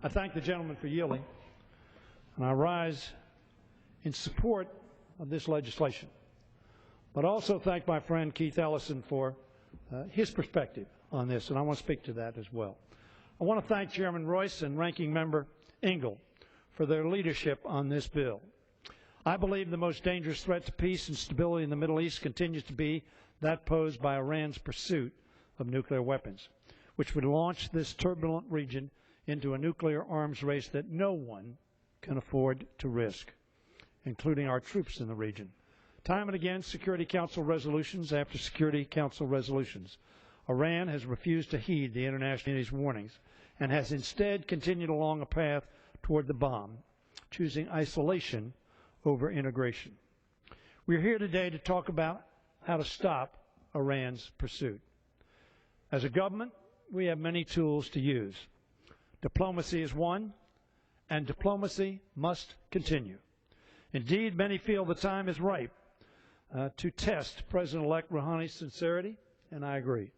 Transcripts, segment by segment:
I thank the gentleman for yielding, and I rise in support of this legislation, but also thank my friend Keith Ellison for his perspective on this, and I want to speak to that as well. I want to thank Chairman Royce and Ranking Member Engel for their leadership on this bill. I believe the most dangerous threat to peace and stability in the Middle East continues to be that posed by Iran's pursuit of nuclear weapons, which would launch this turbulent region into a nuclear arms race that no one can afford to risk, including our troops in the region. Time and again, Security Council resolutions after Security Council resolutions, Iran has refused to heed the international community's warnings and has instead continued along a path toward the bomb, choosing isolation over integration. We're here today to talk about how to stop Iran's pursuit. As a government, we have many tools to use. Diplomacy is one, and diplomacy must continue. Indeed, many feel the time is ripe to test President-elect Rouhani's sincerity, and I agree.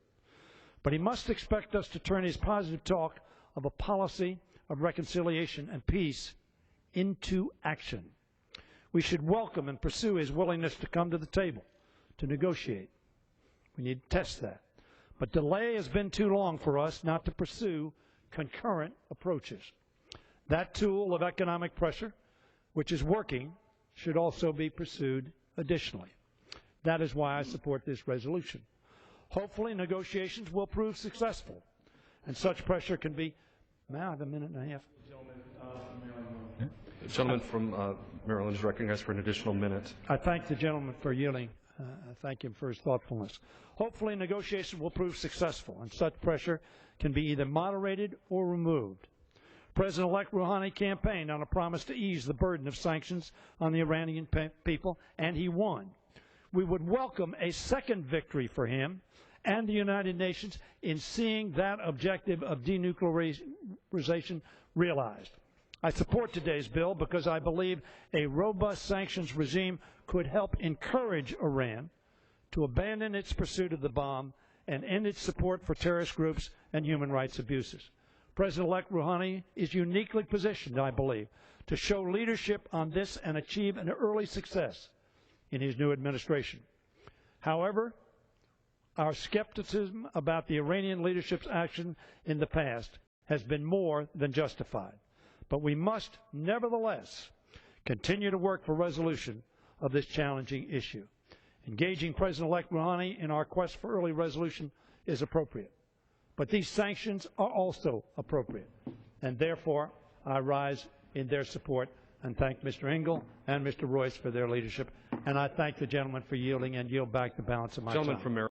But he must expect us to turn his positive talk of a policy of reconciliation and peace into action. We should welcome and pursue his willingness to come to the table to negotiate. We need to test that. But delay has been too long for us not to pursue concurrent approaches. That tool of economic pressure, which is working, should also be pursued additionally. That is why I support this resolution. Hopefully negotiations will prove successful, and such pressure can be, may I have a minute and a half? The gentleman from Maryland is recognized for an additional minute. I thank the gentleman for yielding. I thank him for his thoughtfulness. Hopefully negotiations will prove successful, and such pressure can be either moderated or removed. President-elect Rouhani campaigned on a promise to ease the burden of sanctions on the Iranian people, and he won. We would welcome a second victory for him and the United Nations in seeing that objective of denuclearization realized. I support today's bill because I believe a robust sanctions regime could help encourage Iran to abandon its pursuit of the bomb and end its support for terrorist groups and human rights abuses. President-elect Rouhani is uniquely positioned, I believe, to show leadership on this and achieve an early success in his new administration. However, our skepticism about the Iranian leadership's action in the past has been more than justified. But we must, nevertheless, continue to work for resolution of this challenging issue. Engaging President-elect Rouhani in our quest for early resolution is appropriate. But these sanctions are also appropriate, and therefore I rise in their support and thank Mr. Engel and Mr. Royce for their leadership, and I thank the gentleman for yielding and yield back the balance of my time.